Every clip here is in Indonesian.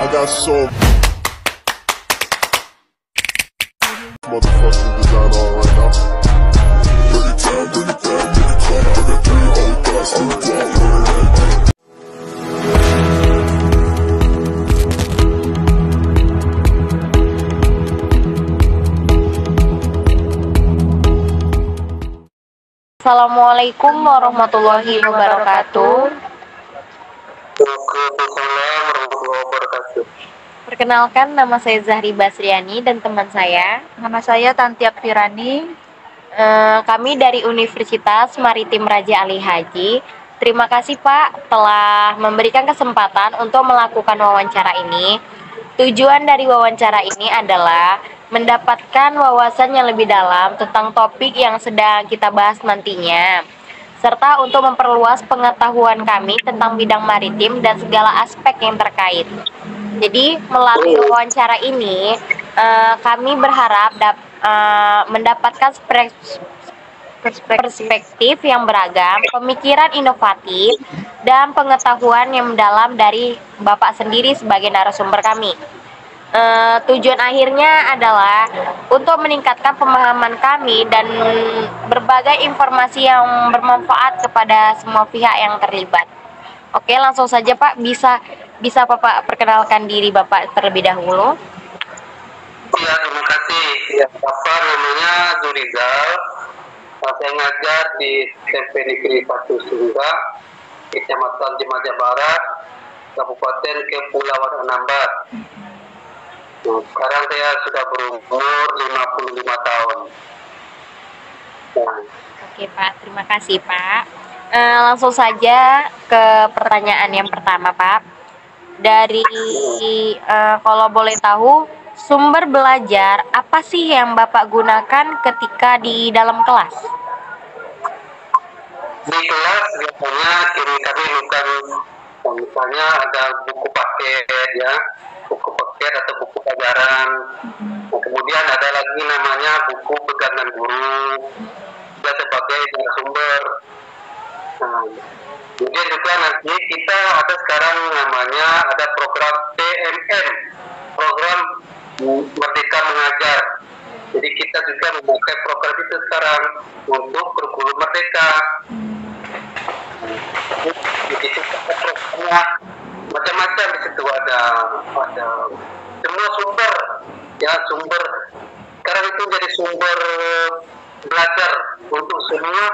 I got so motherfucking design on right now. Bring it down, bring it down, bring it down. I got 3 old thoughts to the wall. Assalamualaikum warahmatullahi wabarakatuh. Waalaikumsalam warahmatullahi wabarakatuh. Perkenalkan, nama saya Zahri Basriani dan teman saya. Nama saya Tantiap Firani. Kami dari Universitas Maritim Raja Ali Haji. Terima kasih Pak telah memberikan kesempatan untuk melakukan wawancara ini. Tujuan dari wawancara ini adalah mendapatkan wawasan yang lebih dalam tentang topik yang sedang kita bahas nantinya, serta untuk memperluas pengetahuan kami tentang bidang maritim dan segala aspek yang terkait. Jadi melalui wawancara ini kami berharap mendapatkan perspektif yang beragam, pemikiran inovatif, dan pengetahuan yang mendalam dari Bapak sendiri sebagai narasumber kami. Tujuan akhirnya adalah untuk meningkatkan pemahaman kami dan berbagai informasi yang bermanfaat kepada semua pihak yang terlibat. Oke, langsung saja Pak, bisa Bapak perkenalkan diri Bapak terlebih dahulu. Ya, terima kasih. Ya, Bapak namanya Zurizal. Saya ngajar di SMP Negeri Batu Sungga, Kecamatan Cimaja Barat, Kabupaten Kepulauan Anambas. Sekarang saya sudah berumur 55 tahun. Oke Pak, terima kasih Pak. Langsung saja ke pertanyaan yang pertama Pak. Dari kalau boleh tahu, sumber belajar apa sih yang Bapak gunakan ketika di dalam kelas? Di kelas biasanya kami bukan, misalnya ada buku paket ya, buku paket atau buku pelajaran. Kemudian ada lagi namanya buku pegangan guru, dan sebagai sumber. Kemudian juga nanti kita ada sekarang namanya ada program PMM, program Merdeka Mengajar. Jadi kita juga memakai program itu sekarang untuk kurikulum merdeka. Jadi programnya macam-macam di situ ada semua sumber ya, sumber sekarang itu jadi sumber belajar untuk semua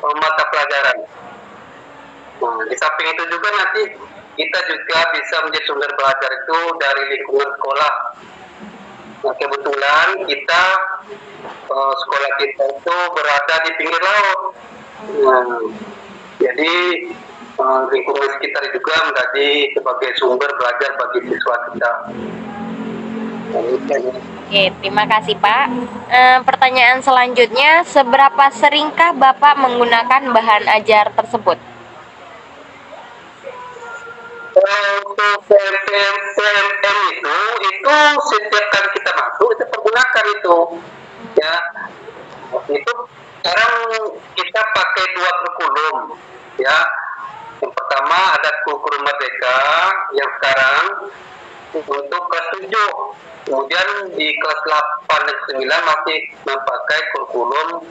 mata pelajaran. Nah, di samping itu juga nanti kita juga bisa menjadi sumber belajar itu dari lingkungan sekolah. Nah, kebetulan kita sekolah kita itu berada di pinggir laut. Nah, jadi lingkungan sekitar juga menjadi sebagai sumber belajar bagi siswa kita. Oke, terima kasih Pak. Pertanyaan selanjutnya, seberapa seringkah Bapak menggunakan bahan ajar tersebut? Untuk PMM itu setiap kali kita masuk itu pergunakan itu ya. Itu sekarang kita pakai 2 kurikulum ya. Yang pertama ada kurikulum merdeka yang sekarang untuk kelas 7. Kemudian di kelas 8 dan 9 masih memakai kurikulum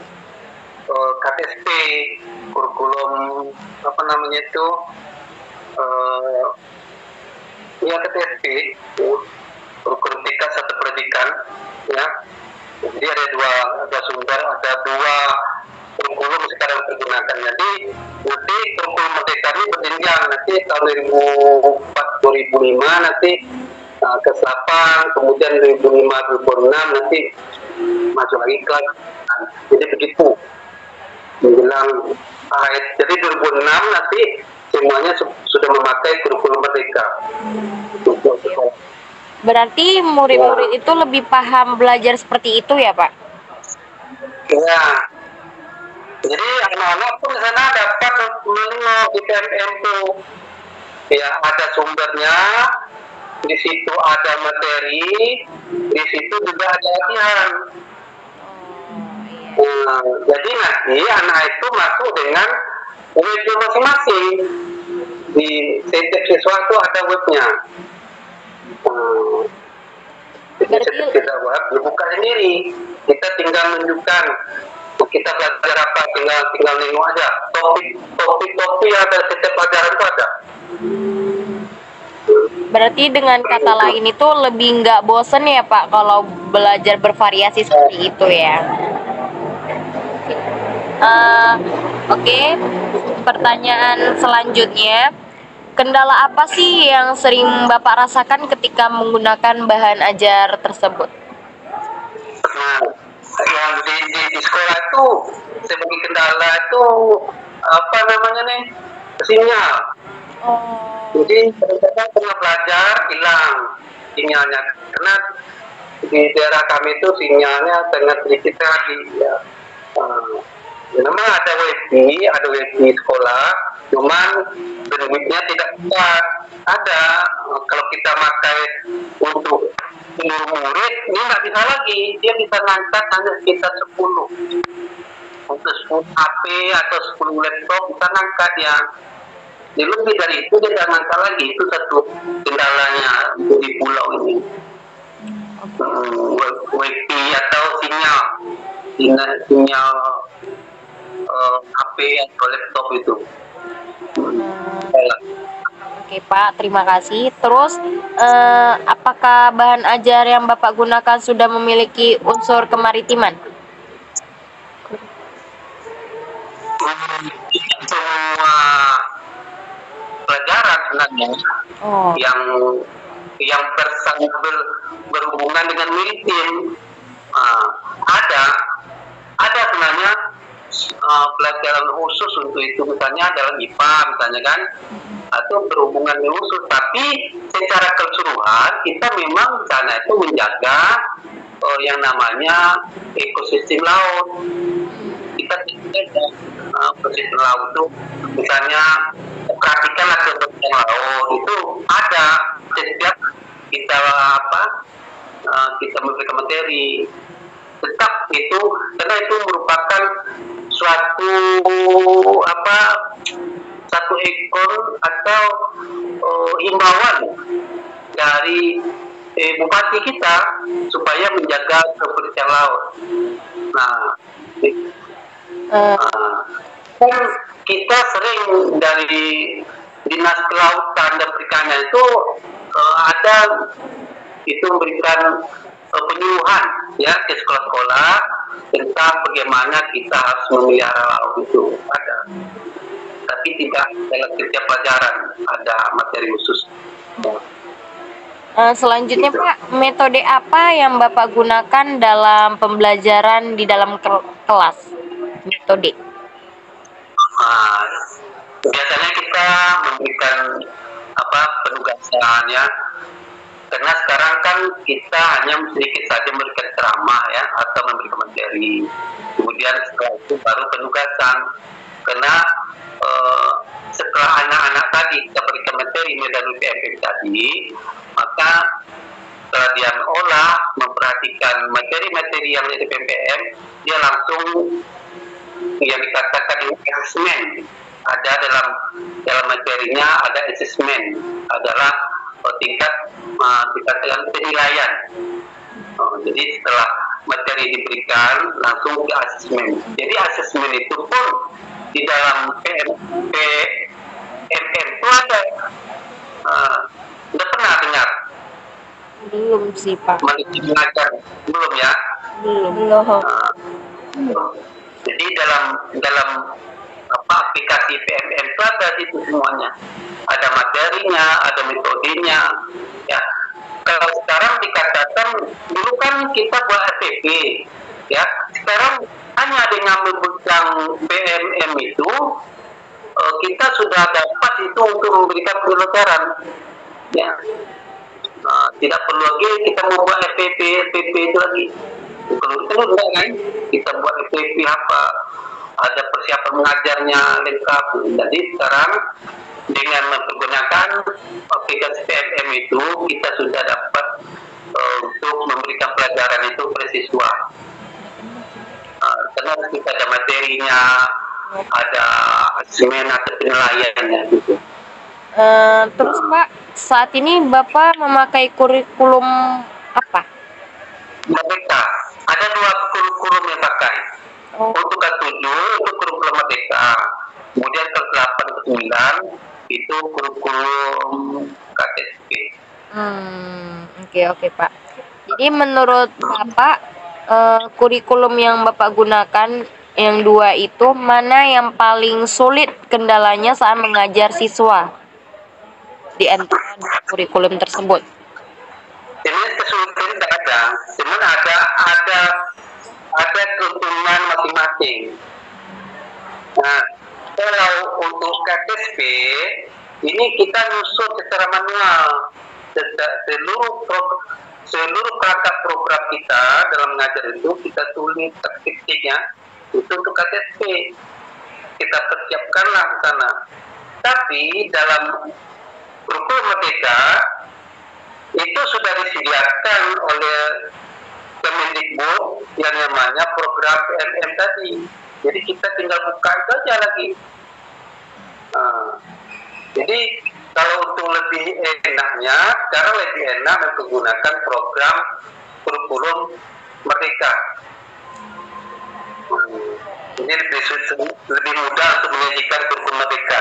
KTSP, kurikulum apa namanya itu ya KTSP, kurikulum tingkat satu pendidikan ya. Jadi ada dua sumber, ada 2 kurikulum sekarang digunakan. Jadi nanti kurikulum merdeka ini berjenjang, nanti tahun 2005 nanti ke 8, kemudian 2005-2006 nanti masuk lagi kelas. Jadi begitu menjelang akhir. Jadi 2006 nanti semuanya sudah memakai kurikulum merdeka. Berarti murid-murid itu lebih paham belajar seperti itu ya Pak? Ya. Jadi anak-anak pun di sana dapat menengok di PMM itu. Ya, ada sumbernya, di situ ada materi, di situ juga ada latihan. Jadi nanti anak itu masuk dengan webnya masing-masing. Di setiap siswa itu ada webnya. Hmm. Jadi Berarti- kita buat dibuka sendiri. Kita tinggal menunjukkan kita belajar apa, tinggal nengok aja. Topik yang ada setiap pelajaran itu ada. Berarti dengan kata lain itu lebih nggak bosen ya Pak kalau belajar bervariasi seperti itu ya. Oke, pertanyaan selanjutnya, kendala apa sih yang sering Bapak rasakan ketika menggunakan bahan ajar tersebut? Nah, yang di sekolah itu sebagai kendala itu apa namanya nih, sinyal. Jadi kadang-kadang tengah belajar hilang sinyalnya karena di daerah kami itu sinyalnya sangat sedikit sekali ya. Memang ada wifi sekolah, cuman bandwidthnya tidak kuat. Ada kalau kita pakai untuk seluruh murid ini nggak bisa lagi, dia bisa ngangkat hanya sekitar 10 untuk 10 HP atau 10 laptop bisa ngangkat ya. Jadi lebih dari itu dia nggak ngangkat lagi, itu satu kendalanya di pulau ini. Wifi atau sinyal HP atau laptop itu. Oke Pak, terima kasih. Terus apakah bahan ajar yang Bapak gunakan sudah memiliki unsur kemaritiman? Semua pelajaran sebenarnya yang berhubungan dengan maritim ada sebenarnya pelajaran khusus untuk itu, misalnya adalah IPA misalnya kan, atau berhubungan dengan khusus, tapi secara keseluruhan kita memang di sana itu menjaga yang namanya ekosistem laut. Kita tidak ekosistem laut itu misalnya perhatikanlah kebersihan laut itu ada setiap kita kita memberikan materi, tetap itu karena itu merupakan satu ekor atau himbauan dari bupati kita supaya menjaga kebersihan laut. Nah, kan kita sering dari Dinas Kelautan dan Perikanan itu ada itu memberikan penyuluhan ya ke sekolah-sekolah tentang bagaimana kita harus memelihara laut itu ada, tapi tidak dalam setiap pelajaran ada materi khusus. Selanjutnya Pak, metode apa yang Bapak gunakan dalam pembelajaran di dalam kelas? Metode? Biasanya kita memberikan penugasan ya, karena sekarang kan kita hanya sedikit saja memberikan ceramah ya atau memberikan materi, kemudian setelah itu baru penugasan. Karena setelah anak-anak tadi kita berikan materi melalui PMPM tadi, maka setelah dia olah memperhatikan materi-materi yang dari PMPM, dia langsung yang dikatakan assessment. Ada dalam materinya ada assessment, adalah tingkat dikatakan penilaian. Jadi setelah materi diberikan langsung ke assessment. Jadi assessment itu pun di dalam PMPM itu ada. Sudah pernah dengar? Belum sih Pak. Mengajar belum ya? Belum. Jadi dalam aplikasi PMM itu ada itu semuanya. Ada materinya, ada metodenya. Ya. Kalau sekarang dikatakan dulu kan kita buat FPP, ya. Sekarang hanya dengan memegang PMM itu kita sudah dapat itu untuk memberikan pembelajaran. Ya. Tidak perlu lagi kita membuat FPP itu lagi. Kalau itu enggak kan, kita buat FPP apa, ada persiapan mengajarnya lengkap. Jadi sekarang dengan menggunakan aplikasi PMM itu kita sudah dapat untuk memberikan pelajaran itu pada siswa. Karena kita ada materinya, ada asesmen atau penilaiannya gitu. Terus Pak, saat ini Bapak memakai kurikulum apa? Merdeka. Ada 2 kurikulum yang pakai. Oh, Untuk ke-7 itu kurikulum Merdeka. Kemudian ke-8 ke-9 itu kurikulum KTP. oke Pak. Jadi menurut Bapak, kurikulum yang Bapak gunakan yang 2 itu mana yang paling sulit kendalanya saat mengajar siswa di antara 2 kurikulum tersebut? Ini kesulitan tidak ada, cuman ada keuntungan masing-masing. Nah, kalau untuk KTP ini kita nyusun secara manual seluruh perangkat program kita dalam mengajar itu kita tulis taktiknya itu untuk KTP kita persiapkanlah di sana. Tapi dalam kurikulum Merdeka itu sudah disediakan oleh Kemendikbud yang namanya program PMM tadi. Jadi kita tinggal buka itu aja lagi. Jadi kalau untuk lebih enaknya, sekarang lebih enak menggunakan program kurikulum Merdeka. Ini lebih mudah untuk menyajikan kurikulum Merdeka.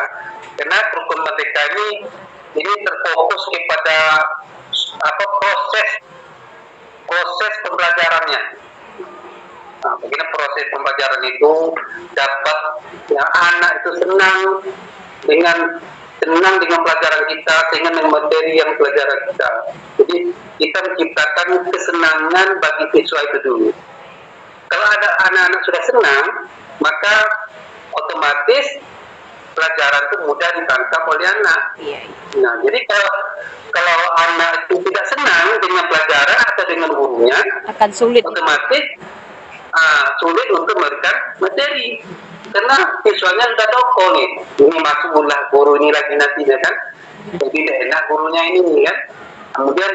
Karena kurikulum Merdeka ini terfokus kepada proses pembelajarannya. Bagaimana proses pembelajaran itu dapat anak itu senang dengan pelajaran kita, sehingga dengan materi yang pelajaran kita. Jadi kita menciptakan kesenangan bagi siswa itu dulu. Kalau ada anak-anak sudah senang, maka otomatis pelajaran itu mudah ditangkap oleh anak. Nah, jadi kalau anak itu tidak senang dengan pelajaran atau dengan gurunya, Akan sulit. otomatis sulit untuk memberikan materi. Karena siswanya sudah toko nih, ini masuk ulah guru ini lagi nantinya kan, jadi tidak enak gurunya ini kan. Kemudian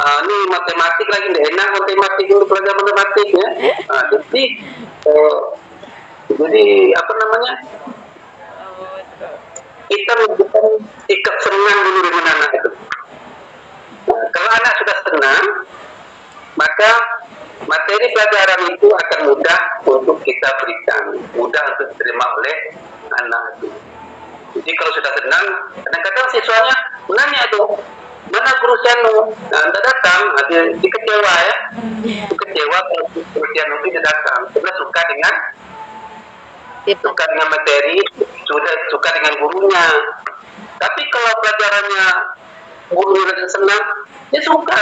ini matematik lagi tidak enak matematik ini pelajaran matematik ya. Jadi apa namanya? Kita memberikan sikap senang dulu dengan anak itu. Nah, kalau anak sudah senang, maka materi pelajaran itu akan mudah untuk kita berikan, mudah untuk diterima oleh anak itu. Jadi kalau sudah senang, kadang-kadang siswanya nanya tuh, mana guru Sianu? Nah, tidak datang, dia kecewa ya. Kecewa kalau guru Sianu tidak datang, karena suka dengan materi, suka dengan gurunya. Tapi kalau pelajarannya guru tidak senang, dia suka.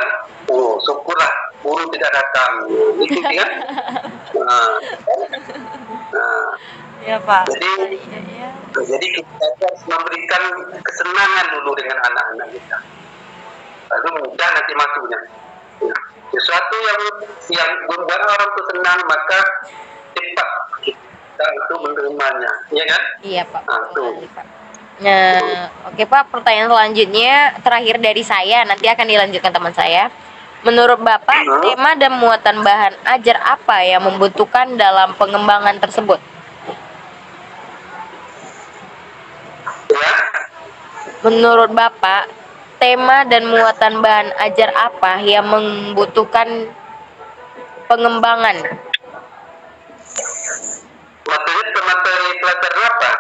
Oh, syukurlah guru tidak datang. Gitu kan? Ya Pak. Jadi kita harus memberikan kesenangan dulu dengan anak-anak kita. Lalu mudah nanti masuknya. Sesuatu yang membuat orang itu senang, maka cepat kita itu menerimanya, ya kan? Iya Pak. Tuh. Nah, oke Pak, pertanyaan selanjutnya terakhir dari saya, nanti akan dilanjutkan teman saya. Menurut Bapak, tema dan muatan bahan ajar apa yang membutuhkan dalam pengembangan tersebut? Ya. Menurut Bapak, tema dan muatan bahan ajar apa yang membutuhkan pengembangan? Materi pelajaran apa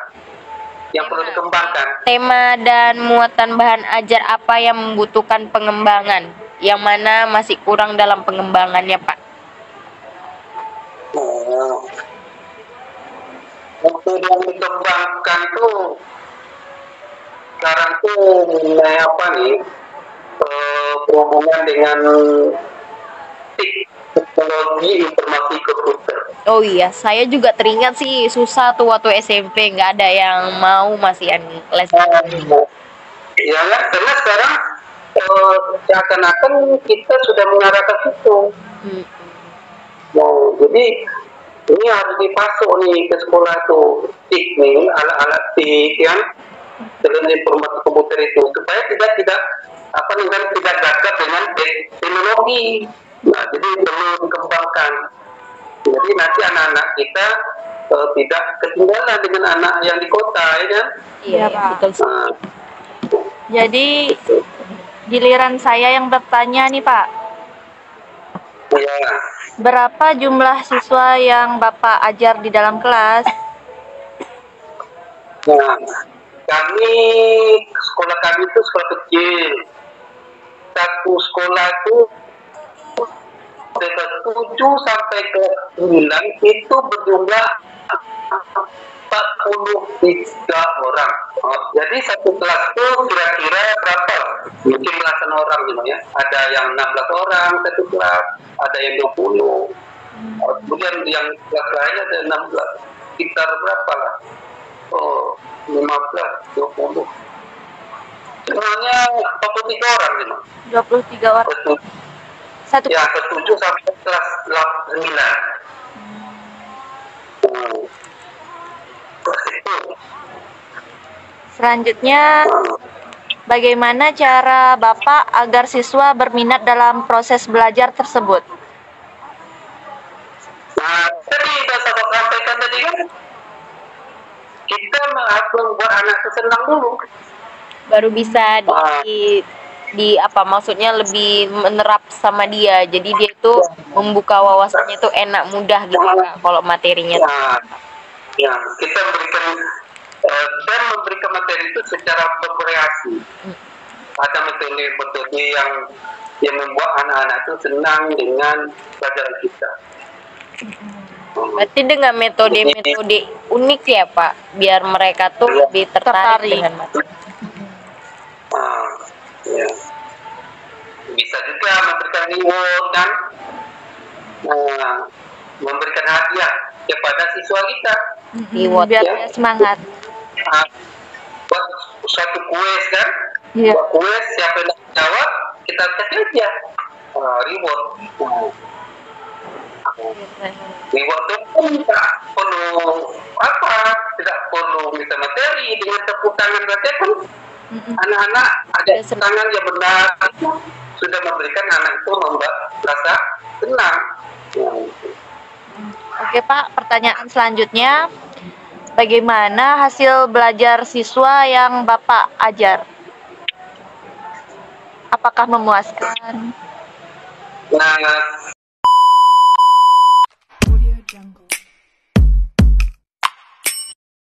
yang perlu dikembangkan? Tema dan muatan bahan ajar apa yang membutuhkan pengembangan? Yang mana masih kurang dalam pengembangannya, Pak? Untuk yang dikembangkan tuh sekarang tuh apa nih berhubungan dengan teknologi informasi komputer. Oh iya, saya juga teringat sih susah tuh waktu SMP, nggak ada yang mau masih les. Ya, karena sekarang seakan-akan kita sudah mengarah ke situ. Nah, jadi ini harus dipasok nih ke sekolah tuh TIK nih, alat-alat TIK yang dalam informasi komputer itu supaya tidak gagap dengan teknologi. Nah, jadi perlu dikembangkan. Jadi nanti anak-anak kita tidak ketinggalan dengan anak yang di kota, ya kan? Iya, betul. Jadi giliran saya yang bertanya nih Pak. Ya. Berapa jumlah siswa yang Bapak ajar di dalam kelas? Nah, sekolah kami itu sekolah kecil. Satu sekolah itu dari 7 sampai ke 9 itu berjumlah 43 orang. Jadi satu kelas itu kira-kira berapa? Mungkin belasan orang gitu ya. Ada yang 16 orang satu kelas, ada yang 20. Kemudian yang kelas lainnya ada 16. Sekitar berapa lah? 15, 20. Semuanya 43 orang gitu. 23 orang. Satu Ya, ke-7 sampai kelas 9. Selanjutnya, bagaimana cara Bapak agar siswa berminat dalam proses belajar tersebut? Nah, tadi sudah saya sampaikan tadi kan, kita harus membuat anak itu senang dulu. Baru bisa di apa maksudnya lebih menerap sama dia. Jadi dia itu membuka wawasannya itu enak mudah gitu Kak kalau materinya. Ya, kita dan memberikan materi itu secara bervariasi. Ada metode-metode yang membuat anak-anak itu senang dengan pelajaran kita. Berarti dengan metode-metode unik ya Pak, biar mereka tuh lebih tertarik dengan materi. Ya. Bisa juga memberikan reward kan, memberikan hadiah kepada siswa kita. Reward Biar ya. dia semangat. Buat suatu kuis kan, Iya. buat kuis siapa yang jawab kita kasih dia reward. Reward itu tidak perlu tidak perlu minta materi, dengan tepuk tangan saja kan anak-anak ada tangan yang benar sudah memberikan anak itu merasa senang. Oke Pak, pertanyaan selanjutnya. Bagaimana hasil belajar siswa yang Bapak ajar? Apakah memuaskan? Nah,